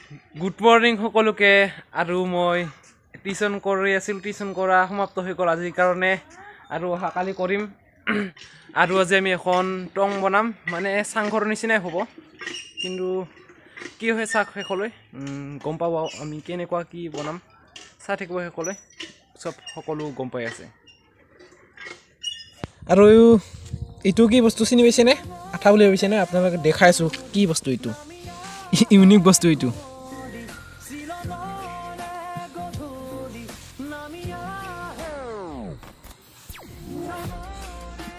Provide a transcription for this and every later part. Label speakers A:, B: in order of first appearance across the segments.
A: good morning সকলোকে আৰু মই টিউচন কৰি আছিল টিউচন কৰা সমাপ্ত হৈ গ'ল আজিৰ কাৰণে আৰু অহাকালি কৰিম আৰু আজি আমি এখন টং বনাম মানে চাংঘৰ নিচিনাই হ'ব কিন্তু কি হয় চাক শেষলৈ গম পাব আমি কেনেকুৱা কি বনাম চাই থাকিব শেষলৈ চব সকলো গম পাই আছে আৰু এইটো কি বস্তু চিনি পাইছেনে আঠা বুলি ভাবিছেনে আপোনালোকে দেখাইছোঁ কি বস্তু এইটো ইউনিক বস্তু এইটো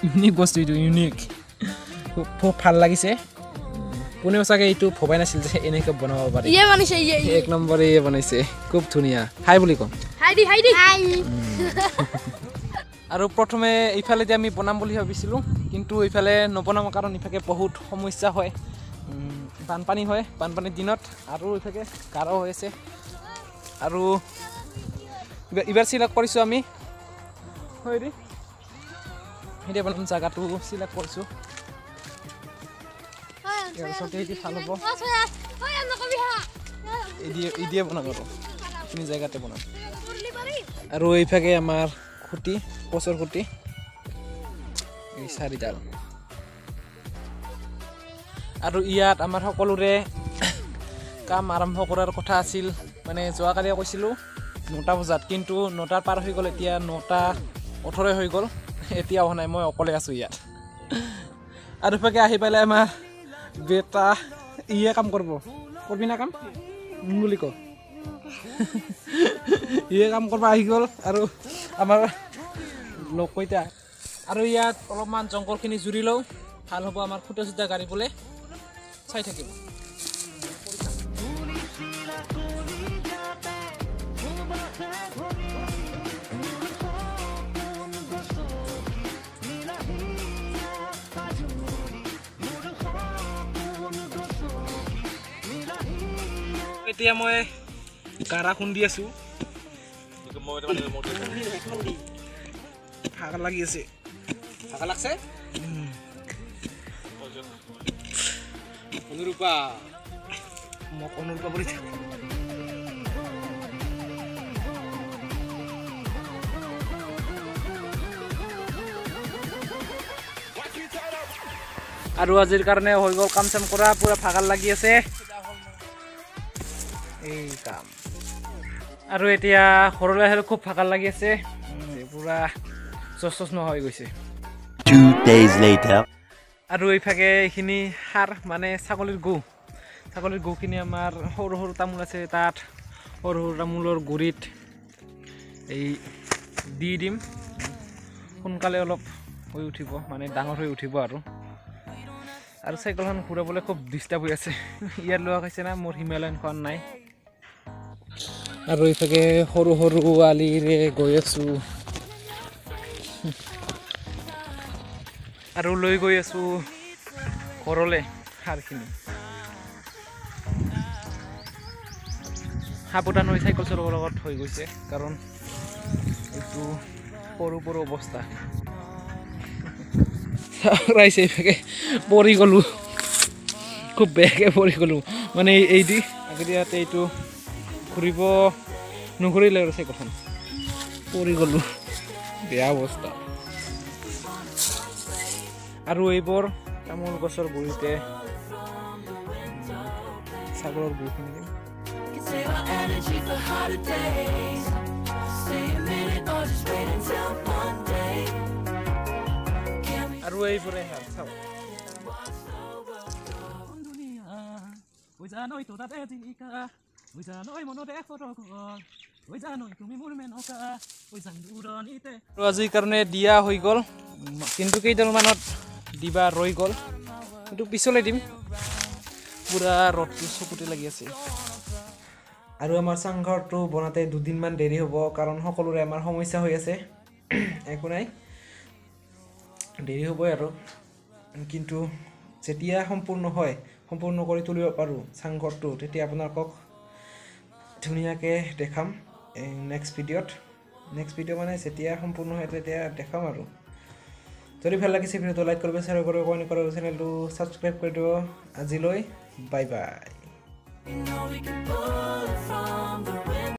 A: ইউনিক বস্তু এইটো ইউনিক খুব ভাল লাগিছে কোনেও চাগে এইটো ভবাই নাছিল যে এনেকৈ বনাব পাৰি এক নম্বৰ ইয়ে বনাইছে খুব ধুনীয়া হাই বুলি ক'ম আৰু প্ৰথমে এইফালেদি আমি বনাম বুলি ভাবিছিলোঁ কিন্তু এইফালে নবনাম কাৰণ ইফালে বহুত সমস্যা হয় বানপানী হয় বানপানীৰ দিনত আৰু ইফালে গাঢ় হৈ আছে আৰু এইবাৰ চিলেক্ট কৰিছোঁ আমি হয় দেই এতিয়া বনাম জাগাটো চিলেক্ট কৰিছোঁ ভাল হ'ব এদিয়ে বনাম আৰু এইখিনি জেগাতে বনাম আৰু এইভাগে আমাৰ খুঁটি পচৰ খুঁটি এই চাৰিডাল আৰু ইয়াত আমাৰ সকলোৰে কাম আৰম্ভ কৰাৰ কথা আছিল মানে যোৱাকালি কৈছিলোঁ 9টা বজাত কিন্তু 9টাৰ পাৰ হৈ গ'ল এতিয়া 9:18 হৈ গ'ল এতিয়া অহা নাই মই অকলে আছোঁ ইয়াত আৰু ইফালে আহি পেলাই আমাৰ বেটা ইয়ে কাম কৰবি না কাম বুলি ক ইয়ে কাম কৰিব আহি গ'ল আৰু আমাৰ লগ কৈতা আৰু ইয়াত অলপমান জংঘলখিনি জুৰি লওঁ ভাল হ'ব আমাৰ খুঁটা চুটা গাড়িবলৈ চাই থাকিম এতিয়া মই কাৰা খুন্দি আছোঁ ভাগৰ লাগি আছে ভাগৰ লাগছে অনুৰূপা মোক অনুৰূপা বুলি আৰু আজিৰ কাৰণে হৈ গ'ল কাম চাম কৰা পুৰা ভাগৰ লাগি আছে এই কাম আৰু এতিয়া ঘৰলৈ আহিলে খুব ভাগৰ লাগি আছে পুৰা জচ নোহোৱা হৈ গৈছে
B: 2 days later
A: আৰু এইভাগে এইখিনি সাৰ মানে ছাগলীৰ গুখিনি আমাৰ সৰু সৰু তামোল আছে তাত সৰু সৰু তামোলৰ গুৰিত এই দি দিম সোনকালে অলপ হৈ উঠিব মানে ডাঙৰ হৈ উঠিব আৰু চাইকেলখন ঘূৰাবলৈ খুব ডিষ্টাৰ্ব হৈ আছে ইয়াত লোৱা হৈছে না মোৰ হিমালয়ানখন নাই আৰু এইভাগে সৰু সৰু আলিৰে গৈ আছোঁ আৰু লৈ গৈ আছোঁ ঘৰলৈ সাৰখিনি সাৱধান হৈ চাইকেল চলোৱাৰ লগত হৈ গৈছে কাৰণ এইটো সৰু অৱস্থা ৰাইছে এইভাগে পৰি গ'লোঁ খুব বেয়াকৈ পৰি গ'লোঁ মানে এই দি আগতে ইয়াতে এইটো ঘূৰিব নুঘূৰিলে আৰু চাইকেলখন পৰি গ'লোঁ বেয়া অৱস্থা আৰু এইবোৰ তামোল গছৰ গুৰিতে ছাগলৰ গুখিনি দিম আৰু এইবোৰে চাওঁ আজিৰ কাৰণে দিয়া হৈ গ'ল কিন্তু কেইডালমানত দিবা ৰৈ গ'ল কিন্তু পিছলৈ দিম পুৰা ৰ'দটো চকুতে লাগি আছে আৰু আমাৰ চাংঘৰটো বনাওঁতে 2 দিনমান দেৰি হ'ব কাৰণ সকলোৰে আমাৰ সমস্যা হৈ আছে একো নাই দেৰি হ'বই আৰু কিন্তু যেতিয়া সম্পূৰ্ণ কৰি তুলিব পাৰোঁ চাংঘৰটো তেতিয়া আপোনালোকক ধুনীয়াকৈ দেখাম নেক্সট ভিডিঅ' মানে যেতিয়া সম্পূৰ্ণ হয় তেতিয়া দেখাম আৰু যদি ভাল লাগিছে ভিডিঅ'টো লাইক কৰিব শ্বেয়াৰ কৰিব কমেণ্ট কৰিব চেনেলটো ছাবস্ক্ৰাইব কৰি দিব আজিলৈ bye bye
C: we can pull